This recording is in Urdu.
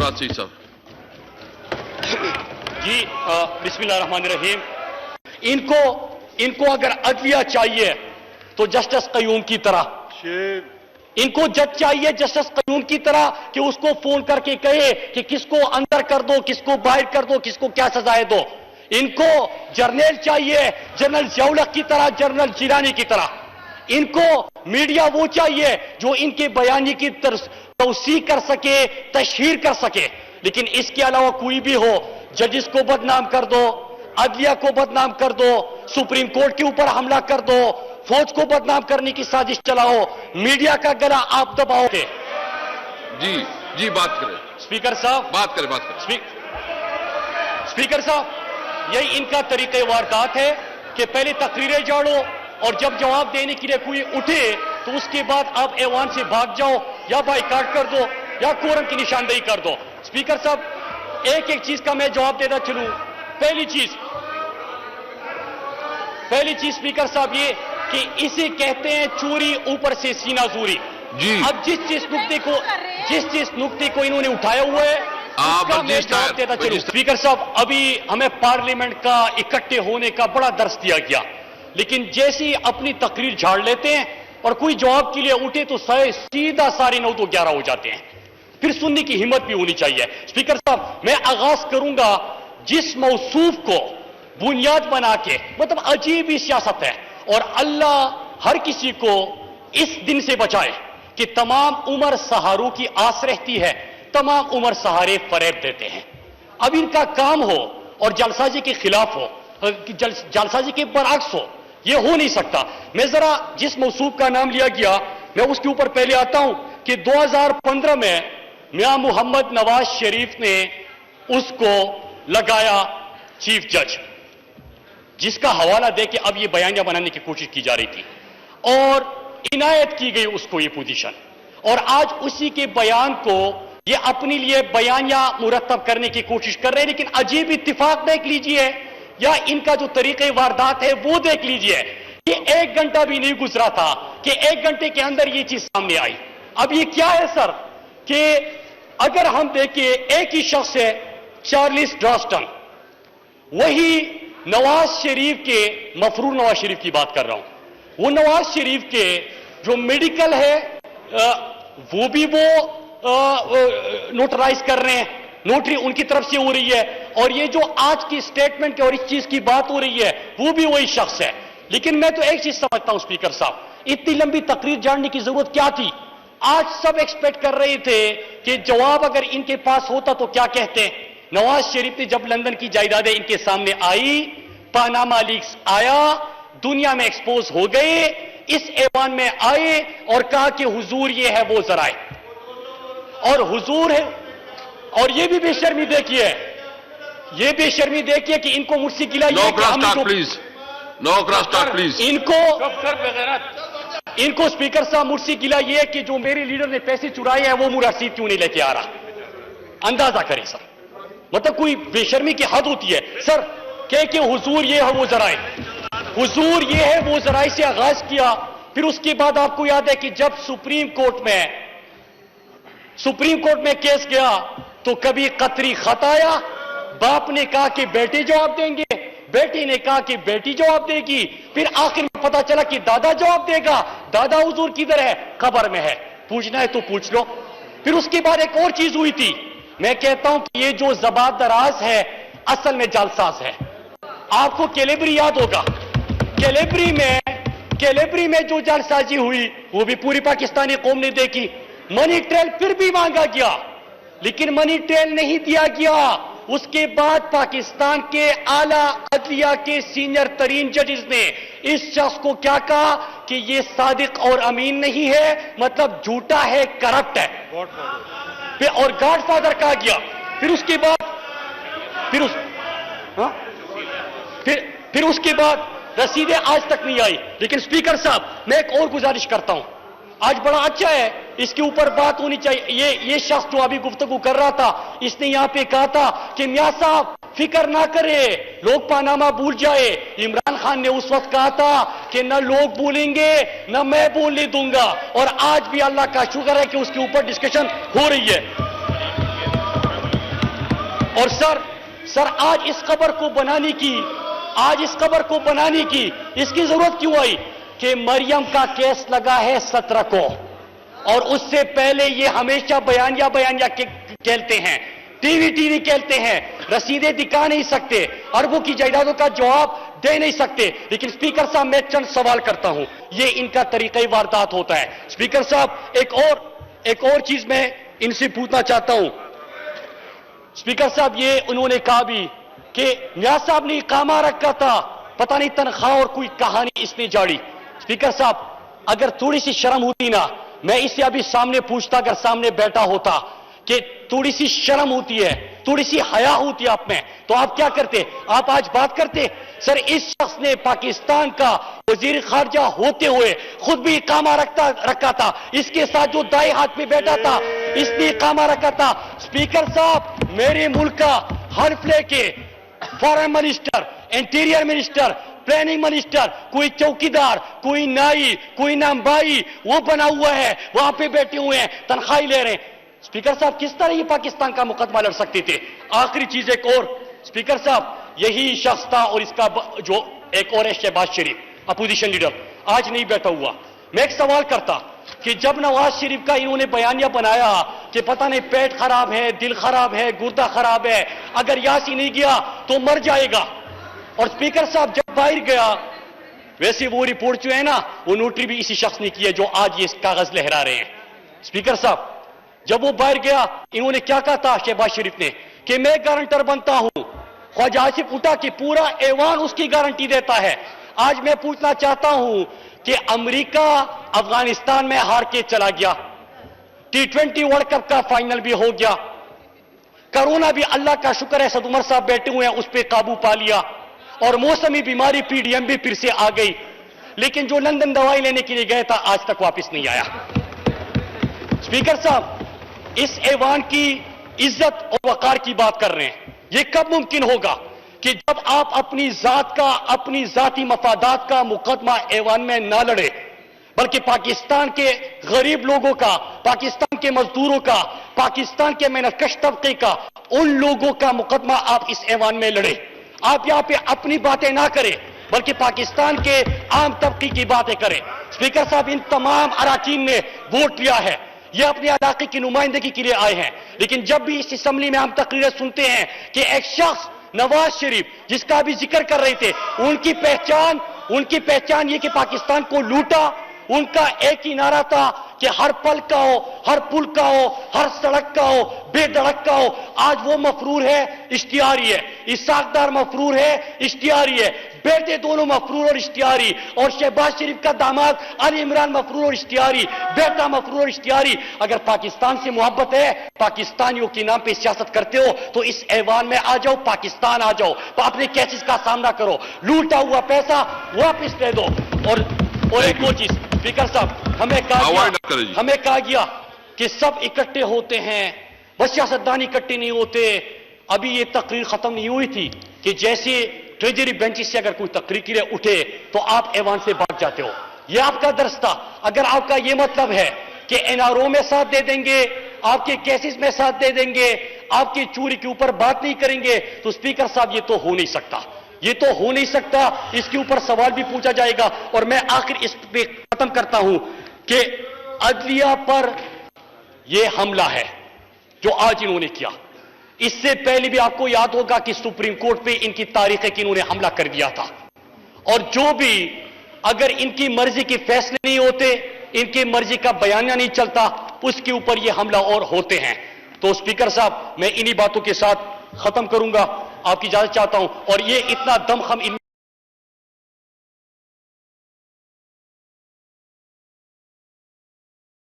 نواز شریف صاحب. جی بسم اللہ الرحمن الرحیم. ان کو اگر عدلیہ چاہیے تو جسٹس قیوم کی طرح، ان کو جج چاہیے جسٹس قیوم کی طرح کہ اس کو فون کر کے کہے کہ کس کو اندر کر دو، کس کو باہر کر دو، کس کو کیا سزائے دو. ان کو جرنیل چاہیے جنرل ضیاء کی طرح، جنرل جیلانی کی طرح. ان کو میڈیا وہ چاہیے جو ان کے بیانی کی توسیع کر سکے، تشہیر کر سکے. لیکن اس کے علاوہ کوئی بھی ہو، ججز کو بدنام کر دو، عدلیہ کو بدنام کر دو، سپریم کورٹ کے اوپر حملہ کر دو، فوج کو بدنام کرنے کی سازش چلاؤ، میڈیا کا گلا آپ دباؤ گے. جی بات کریں. اسپیکر صاحب بات کریں. اسپیکر صاحب، یہی ان کا طریقہ واردات ہے کہ پہلے تقریریں جاڑو اور جب جواب دینے کے لیے کوئی اٹھے تو اس کے بعد آپ ایوان سے بھاگ جاؤ یا بائیکاٹ کر دو یا کورم کی نشاندہی کر دو. اسپیکر صاحب، ایک چیز کا میں جواب دینا چلوں. پہلی چیز اسپیکر صاحب یہ کہ اسے کہتے ہیں چوری اوپر سے سینہ زوری. اب جس نقطے کو انہوں نے اٹھایا ہوا ہے اس کا میں جواب دینا چلوں. اسپیکر صاحب، ابھی ہمیں پارلیمنٹ کا اکٹھے ہونے کا بڑا درس دیا گیا، لیکن جیسے ہی اپنی تقریر جھاڑ لیتے ہیں اور کوئی جواب کے لیے اٹھے تو سیدھا 9:30 تو 11 ہو جاتے ہیں. پھر سننے کی ہمت بھی ہونی چاہیے. اسپیکر صاحب، میں آغاز کروں گا جس موصوف کو بنیاد بنا کے، مطلب عجیب ہی سیاست ہے، اور اللہ ہر کسی کو اس دن سے بچائے کہ تمام عمر سہاروں کی آس رہتی ہے، تمام عمر سہارے فریب دیتے ہیں. اب ان کا کام ہو اور جلسازی کے خلاف ہو، جلسازی کے برعکس ہو، یہ ہو نہیں سکتا. میں ذرا جس موصوف کا نام لیا گیا میں اس کے اوپر پہلے آتا ہوں کہ 2015 میں میاں محمد نواز شریف نے اس کو لگایا چیف جج، جس کا حوالہ دے کے اب یہ بیانیہ بنانے کی کوشش کی جا رہی تھی اور عنایت کی گئی اس کو یہ پوزیشن، اور آج اسی کے بیان کو یہ اپنے لیے بیانیہ مرتب کرنے کی کوشش کر رہے ہیں. لیکن عجیب اتفاق دیکھ لیجئے یا ان کا جو طریقہ واردات ہے وہ دیکھ لیجئے کہ 1 گھنٹہ بھی نہیں گزرا تھا کہ 1 گھنٹے کے اندر یہ چیز سامنے آئی. اب یہ کیا ہے سر کہ اگر ہم دیکھیں ایک ہی شخص ہے چارلس ڈراسٹن، وہی نواز شریف کے، مفرور نواز شریف کی بات کر رہا ہوں، وہ نواز شریف کے جو میڈیکل ہے وہ بھی وہ نوٹرائز کر رہے ہیں، نوٹری ان کی طرف سے ہو رہی ہے، اور یہ جو آج کی سٹیٹمنٹ اور اس چیز کی بات ہو رہی ہے وہ بھی وہی شخص ہے. لیکن میں تو ایک چیز سمجھتا ہوں اسپیکر صاحب، اتنی لمبی تقریر جاننے کی ضرورت کیا تھی؟ آج سب ایکسپیکٹ کر رہے تھے کہ جواب اگر ان کے پاس ہوتا تو کیا کہتے. نواز شریف نے جب لندن کی جائیدادیں ان کے سامنے آئی، پاناما لیکس آیا، دنیا میں ایکسپوز ہو گئے، اس ایوان میں آئے اور کہا کہ حضور یہ ہے وہ ذرائع، اور حضور ہے. اور یہ بھی بے شرمی دیکھیے، کہ ان کو مجھ سے گلا یہ کہ ہم ان کو اسپیکر صاحب مجھ سے گلا یہ کہ جو میرے لیڈر نے پیسے چرائے ہیں وہ میرا رسید کیوں نہیں لے کے آ رہا. اندازہ کریں سر، مطلب کوئی بے شرمی کی حد ہوتی ہے سر. کہ حضور یہ ہے وہ ذرائع، حضور یہ ہے وہ ذرائع سے آغاز کیا. پھر اس کے بعد آپ کو یاد ہے کہ جب سپریم کورٹ میں کیس گیا تو کبھی قطری خط آیا، باپ نے کہا کہ بیٹے جواب دیں گے، بیٹی نے کہا کہ بیٹی جواب دے گی، پھر آخر میں پتا چلا کہ دادا جواب دے گا. دادا حضور کدھر ہے؟ قبر میں ہے، پوچھنا ہے تو پوچھ لو. پھر اس کے بعد ایک اور چیز ہوئی تھی. میں کہتا ہوں کہ یہ جو زبان دراز ہے اصل میں جعلساز ہے. آپ کو کیلیبری یاد ہوگا، کیلیبری میں جو جعلسازی ہوئی وہ بھی پوری پاکستانی قوم نے دیکھی. منی ٹریل پھر بھی مانگا گیا لیکن منی ٹریل نہیں دیا گیا. اس کے بعد پاکستان کے اعلیٰ عدلیہ کے سینئر ترین ججز نے اس شخص کو کیا کہا کہ یہ صادق اور امین نہیں ہے، مطلب جھوٹا ہے، کرپٹ ہے، اور گاڈ فادر کہا گیا. پھر اس کے بعد پھر اس کے بعد رسیدیں آج تک نہیں آئی. لیکن اسپیکر صاحب میں ایک اور گزارش کرتا ہوں، آج بڑا اچھا ہے، اس کے اوپر بات ہونی چاہیے. یہ شخص جو ابھی گفتگو کر رہا تھا اس نے یہاں پہ کہا تھا کہ میاں صاحب فکر نہ کرے، لوگ پاناما بھول جائے. عمران خان نے اس وقت کہا تھا کہ نہ لوگ بھولیں گے نہ میں بھولنے دوں گا، اور آج بھی اللہ کا شکر ہے کہ اس کے اوپر ڈسکشن ہو رہی ہے. اور سر آج اس خبر کو بنانے کی اس کی ضرورت کیوں آئی کہ مریم کا کیس لگا ہے 17 کو، اور اس سے پہلے یہ ہمیشہ بیانیہ کہلتے ہیں، ٹی وی کہلتے ہیں، رسیدیں دکھا نہیں سکتے، اربوں کی جائیدادوں کا جواب دے نہیں سکتے. لیکن اسپیکر صاحب میں چند سوال کرتا ہوں، یہ ان کا طریقہ واردات ہوتا ہے. اسپیکر صاحب ایک اور چیز میں ان سے پوچھنا چاہتا ہوں. اسپیکر صاحب یہ انہوں نے کہا بھی کہ نیاز صاحب نے اقامہ رکھا تھا، پتہ نہیں تنخواہ اور کوئی کہانی اس نے جاڑی. اسپیکر صاحب اگر تھوڑی سی شرم ہوتی نا، میں اسے ابھی سامنے پوچھتا، اگر سامنے بیٹھا ہوتا کہ تھوڑی سی شرم ہوتی ہے، تھوڑی سی حیا ہوتی ہے آپ میں، تو آپ کیا کرتے؟ آپ آج بات کرتے؟ سر اس شخص نے پاکستان کا وزیر خارجہ ہوتے ہوئے خود بھی اقامہ رکھا تھا، اس کے ساتھ جو دائیں ہاتھ میں بیٹھا تھا اس نے اقامہ رکھا تھا. اسپیکر صاحب میرے ملک کا ہر فلے کے foreign minister, interior minister, planning minister, کوئی چوکیدار، کوئی نائی، کوئی نامبائی وہ بنا ہوا ہے، وہاں پہ بیٹھے ہوئے ہیں، تنخواہ لے رہے ہیں. اسپیکر صاحب کس طرح یہ پاکستان کا مقدمہ لڑ سکتے تھے؟ آخری چیز ایک اور، اسپیکر صاحب یہی شخص تھا اور اس کا جو ایک اور ہے شہباز شریف اپوزیشن لیڈر، آج نہیں بیٹھا ہوا. میں ایک سوال کرتا کہ جب نواز شریف کا انہوں نے بیانیہ بنایا کہ پتہ نہیں پیٹ خراب ہے، دل خراب ہے، گردہ خراب ہے، اگر یہاں سے نہیں گیا تو مر جائے گا، اور اسپیکر صاحب جب باہر گیا، ویسے وہ رپورٹ جو ہے نا وہ نوٹری بھی اسی شخص نے کی ہے جو آج یہ کاغذ لہرا رہے ہیں. اسپیکر صاحب جب وہ باہر گیا انہوں نے کیا کہا تھا شہباز شریف نے کہ میں گارنٹر بنتا ہوں، خواجہ آصف اٹھا کہ پورا ایوان اس کی گارنٹی دیتا ہے. آج میں پوچھنا چاہتا ہوں کہ امریکہ افغانستان میں ہار کے چلا گیا، T20 ورلڈ کپ کا فائنل بھی ہو گیا، کرونا بھی اللہ کا شکر ہے اسد عمر صاحب بیٹھے ہوئے ہیں اس پہ قابو پا لیا، اور موسمی بیماری PDM بھی پھر سے آ گئی، لیکن جو لندن دوائی لینے کے لیے گیا تھا آج تک واپس نہیں آیا. اسپیکر صاحب اس ایوان کی عزت اور وقار کی بات کر رہے ہیں، یہ کب ممکن ہوگا کہ جب آپ اپنی ذات کا، اپنی ذاتی مفادات کا مقدمہ ایوان میں نہ لڑے، بلکہ پاکستان کے غریب لوگوں کا، پاکستان کے مزدوروں کا، پاکستان کے محنت کش طبقے کا، ان لوگوں کا مقدمہ آپ اس ایوان میں لڑے. آپ یہاں پہ اپنی باتیں نہ کریں بلکہ پاکستان کے عام طبقے کی باتیں کریں. اسپیکر صاحب ان تمام اراکین نے ووٹ لیا ہے، یہ اپنے علاقے کی نمائندگی کے لیے آئے ہیں، لیکن جب بھی اس اسمبلی میں ہم تقریریں سنتے ہیں کہ ایک شخص نواز شریف جس کا بھی ذکر کر رہے تھے، ان کی پہچان یہ کہ پاکستان کو لوٹا، ان کا ایک ہی نعرہ تھا کہ ہر پل کا ہو، ہر پل کا ہو، ہر سڑک کا ہو، بے دڑک کا ہو. آج وہ مفرور ہے، اشتہاری ہے، اسحاق ڈار مفرور ہے، اشتہاری ہے، بیٹے دونوں مفرور اور اشتہاری، اور شہباز شریف کا داماد علی عمران مفرور اور اشتہاری، بیٹا مفرور اور اشتہاری. اگر پاکستان سے محبت ہے، پاکستانیوں کے نام پہ سیاست کرتے ہو تو اس ایوان میں آ جاؤ، پاکستان آ جاؤ، اپنے کیسز کا سامنا کرو، لوٹا ہوا پیسہ واپس دے دو. اور ایک اور چیز اسپیکر صاحب ہمیں کہا گیا کہ سب اکٹھے ہوتے ہیں، بس سیاستدان اکٹھے نہیں ہوتے. ابھی یہ تقریر ختم نہیں ہوئی تھی کہ جیسے ٹریجری بینچ سے اگر کوئی تقریر کے لیے اٹھے تو آپ ایوان سے بھاگ جاتے ہو. یہ آپ کا درس تھا. اگر آپ کا یہ مطلب ہے کہ NRO میں ساتھ دے دیں گے، آپ کے کیسز میں ساتھ دے دیں گے، آپ کی چوری کے اوپر بات نہیں کریں گے، تو اسپیکر صاحب یہ تو ہو نہیں سکتا، یہ تو ہو نہیں سکتا. اس کے اوپر سوال بھی پوچھا جائے گا. اور میں آخر اس پہ ختم کرتا ہوں کہ عدلیہ پر یہ حملہ ہے جو آج انہوں نے کیا. اس سے پہلے بھی آپ کو یاد ہوگا کہ سپریم کورٹ پہ ان کی تاریخ ہے کہ انہوں نے حملہ کر دیا تھا. اور جو بھی اگر ان کی مرضی کے فیصلے نہیں ہوتے، ان کی مرضی کا بیانیہ نہیں چلتا، اس کے اوپر یہ حملہ اور ہوتے ہیں. تو اسپیکر صاحب میں انہی باتوں کے ساتھ ختم کروں گا، آپ کی اجازت چاہتا ہوں. اور یہ اتنا دم خم